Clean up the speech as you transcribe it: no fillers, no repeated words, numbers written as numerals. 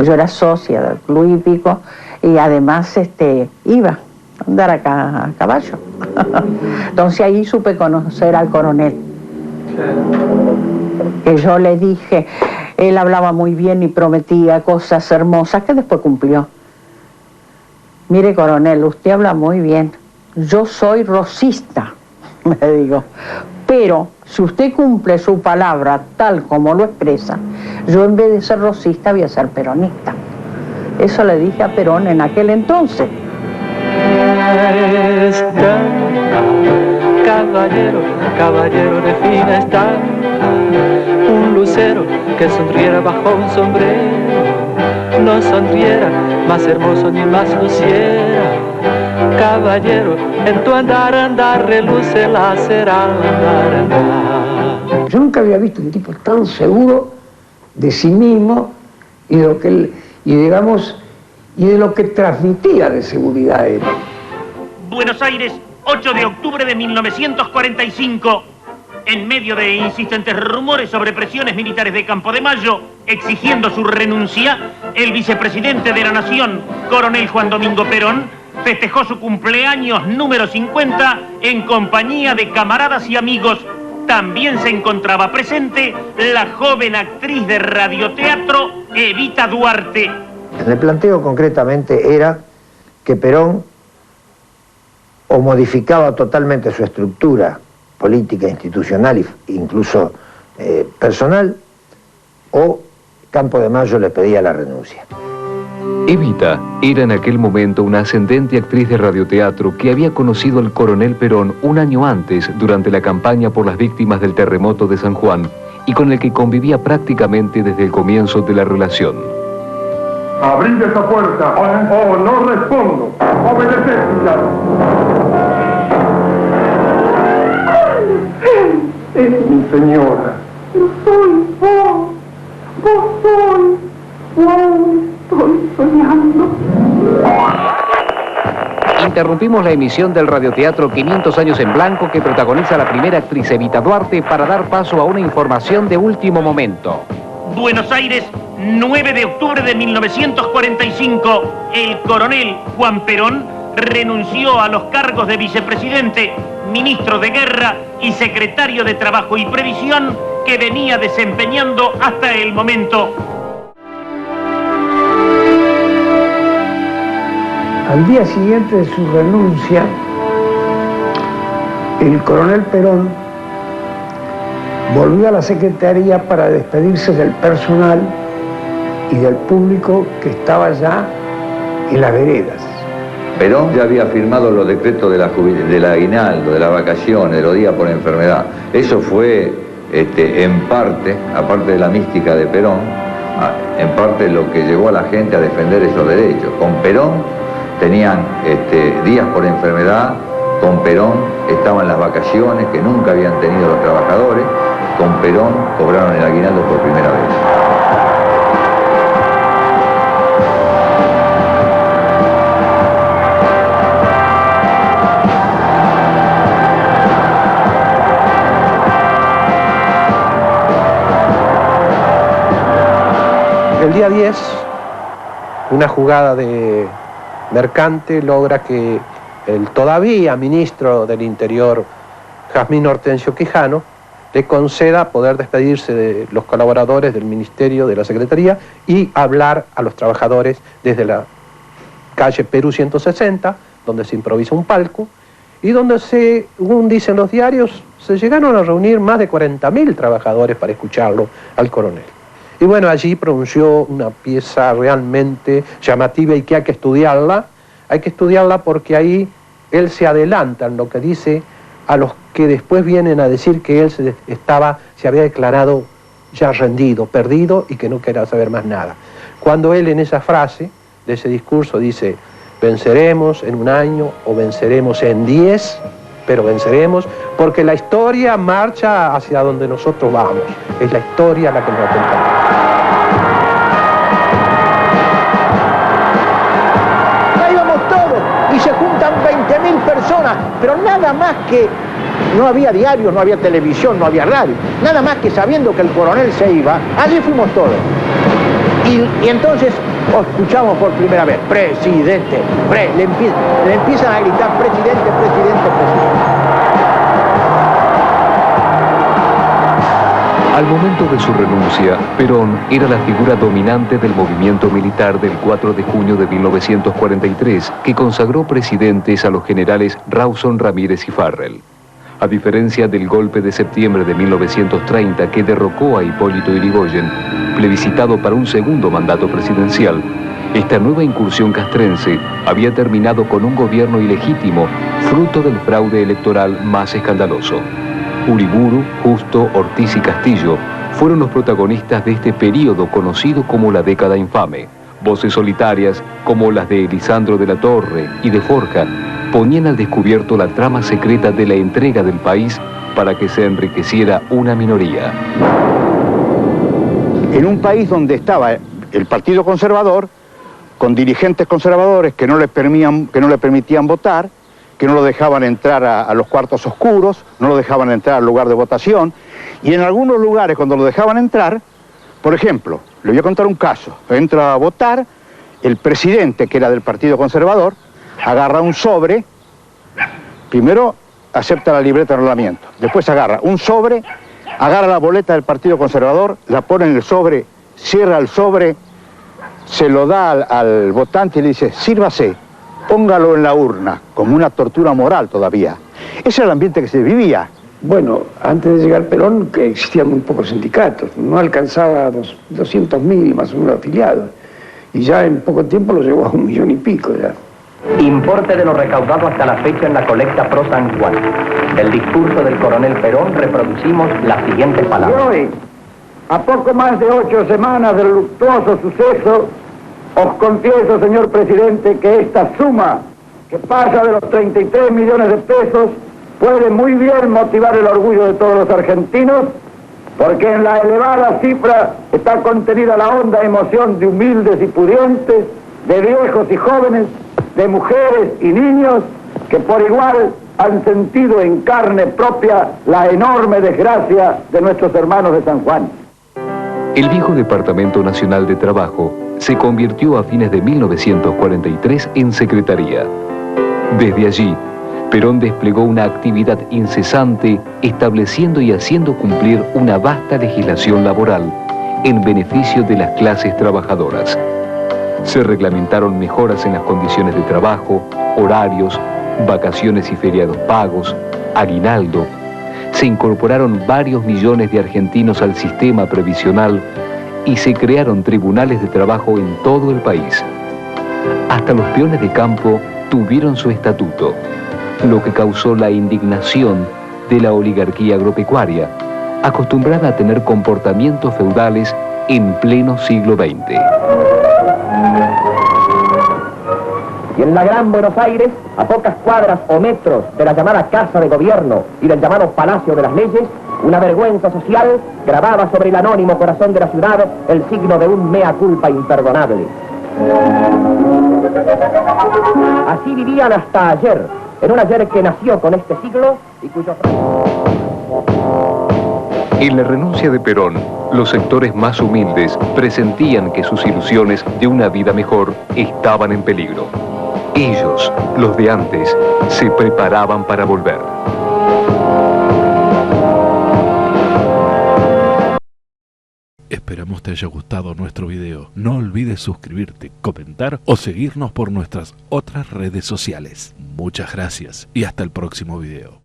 pues yo era socia del club hípico y además iba a andar acá a caballo. Entonces ahí supe conocer al coronel. Que yo le dije, él hablaba muy bien y prometía cosas hermosas que después cumplió. Mire, coronel, usted habla muy bien. Yo soy rosista, me digo. Pero si usted cumple su palabra tal como lo expresa, yo en vez de ser rosista voy a ser peronista. Eso le dije a Perón en aquel entonces. Caballero, caballero de fina estampa, un lucero que sonriera bajo un sombrero, no sonriera más hermoso ni más luciera. Caballero, en tu andar reluce la cera andar. Yo nunca había visto un tipo tan seguro de sí mismo y de lo que él, y de lo que transmitía de seguridad él. Buenos Aires, 8 de octubre de 1945. En medio de insistentes rumores sobre presiones militares de Campo de Mayo, exigiendo su renuncia, el vicepresidente de la Nación, coronel Juan Domingo Perón, festejó su cumpleaños número 50 en compañía de camaradas y amigos. También se encontraba presente la joven actriz de radioteatro Evita Duarte. El planteo concretamente era que Perón o modificaba totalmente su estructura política, institucional e incluso personal, o Campo de Mayo le pedía la renuncia. Evita era en aquel momento una ascendente actriz de radioteatro que había conocido al coronel Perón un año antes durante la campaña por las víctimas del terremoto de San Juan y con el que convivía prácticamente desde el comienzo de la relación. Abrid esa puerta o no respondo. Obedeced, ya. Mi señora. Yo soy vos. Vos soy. Estoy soñando. Interrumpimos la emisión del radioteatro 500 años en blanco que protagoniza la primera actriz Evita Duarte para dar paso a una información de último momento. Buenos Aires, 9 de octubre de 1945. El coronel Juan Perón renunció a los cargos de vicepresidente, ministro de Guerra y secretario de Trabajo y Previsión que venía desempeñando hasta el momento. Al día siguiente de su renuncia, el coronel Perón volvió a la Secretaría para despedirse del personal y del público que estaba ya en las veredas. Perón ya había firmado los decretos del aguinaldo, de las vacaciones, de los días por enfermedad. Eso fue, en parte, aparte de la mística de Perón, en parte lo que llevó a la gente a defender esos derechos. Con Perón tenían días por enfermedad, con Perón estaban las vacaciones que nunca habían tenido los trabajadores, con Perón cobraron el aguinaldo por primera vez. El día 10, una jugada de Mercante logra que el todavía ministro del Interior, Jazmín Hortensio Quijano, le conceda poder despedirse de los colaboradores del Ministerio, de la Secretaría, y hablar a los trabajadores desde la calle Perú 160, donde se improvisa un palco, y donde, según dicen los diarios, se llegaron a reunir más de 40.000 trabajadores para escucharlo al coronel. Y bueno, allí pronunció una pieza realmente llamativa y que hay que estudiarla. Hay que estudiarla porque ahí él se adelanta en lo que dice a los que después vienen a decir que él se había declarado ya rendido, perdido y que no quería saber más nada. Cuando él en esa frase de ese discurso dice, venceremos en un año o venceremos en 10, pero venceremos porque la historia marcha hacia donde nosotros vamos. Es la historia la que nos acompaña. Ahí vamos todos y se juntan 20.000 personas, pero nada más que no había diarios, no había televisión, no había radio, nada más que sabiendo que el coronel se iba, allí fuimos todos. Y entonces escuchamos por primera vez, presidente, le empiezan a gritar, presidente, presidente, presidente. Al momento de su renuncia, Perón era la figura dominante del movimiento militar del 4 de junio de 1943, que consagró presidentes a los generales Rawson, Ramírez y Farrell. A diferencia del golpe de septiembre de 1930 que derrocó a Hipólito Yrigoyen, plebiscitado para un segundo mandato presidencial, esta nueva incursión castrense había terminado con un gobierno ilegítimo, fruto del fraude electoral más escandaloso. Uriburu, Justo, Ortiz y Castillo fueron los protagonistas de este período conocido como la década infame. Voces solitarias, como las de Elisandro de la Torre y de Forja, ponían al descubierto la trama secreta de la entrega del país para que se enriqueciera una minoría. En un país donde estaba el Partido Conservador, con dirigentes conservadores que no le permitían votar, que no lo dejaban entrar a los cuartos oscuros, no lo dejaban entrar al lugar de votación, y en algunos lugares cuando lo dejaban entrar, por ejemplo, le voy a contar un caso, entra a votar, el presidente, que era del Partido Conservador, agarra un sobre, primero acepta la libreta de enrolamiento, después agarra un sobre, agarra la boleta del Partido Conservador, la pone en el sobre, cierra el sobre, se lo da al votante y le dice, sírvase, póngalo en la urna, como una tortura moral todavía. Ese era el ambiente que se vivía. Bueno, antes de llegar Perón, que existían muy pocos sindicatos, no alcanzaba 200.000 más o menos afiliados, y ya en poco tiempo lo llevó a 1,5 millones ya. Importe de lo recaudado hasta la fecha en la colecta pro San Juan. Del discurso del coronel Perón reproducimos las siguientes palabras. Y hoy, a poco más de 8 semanas del luctuoso suceso, os confieso, señor presidente, que esta suma, que pasa de los 33 millones de pesos, puede muy bien motivar el orgullo de todos los argentinos, porque en la elevada cifra está contenida la honda emoción de humildes y pudientes, de viejos y jóvenes, de mujeres y niños, que por igual han sentido en carne propia la enorme desgracia de nuestros hermanos de San Juan. El viejo Departamento Nacional de Trabajo se convirtió a fines de 1943 en Secretaría. Desde allí, Perón desplegó una actividad incesante, estableciendo y haciendo cumplir una vasta legislación laboral en beneficio de las clases trabajadoras. Se reglamentaron mejoras en las condiciones de trabajo, horarios, vacaciones y feriados pagos, aguinaldo. Se incorporaron varios millones de argentinos al sistema previsional y se crearon tribunales de trabajo en todo el país. Hasta los peones de campo tuvieron su estatuto, lo que causó la indignación de la oligarquía agropecuaria, acostumbrada a tener comportamientos feudales en pleno siglo XX. Y en la Gran Buenos Aires, a pocas cuadras o metros de la llamada Casa de Gobierno y del llamado Palacio de las Leyes, una vergüenza social grababa sobre el anónimo corazón de la ciudad el signo de un mea culpa imperdonable. Así vivían hasta ayer, en un ayer que nació con este siglo y cuyo... En la renuncia de Perón, los sectores más humildes presentían que sus ilusiones de una vida mejor estaban en peligro. Ellos, los de antes, se preparaban para volver. Esperamos te haya gustado nuestro video. No olvides suscribirte, comentar o seguirnos por nuestras otras redes sociales. Muchas gracias y hasta el próximo video.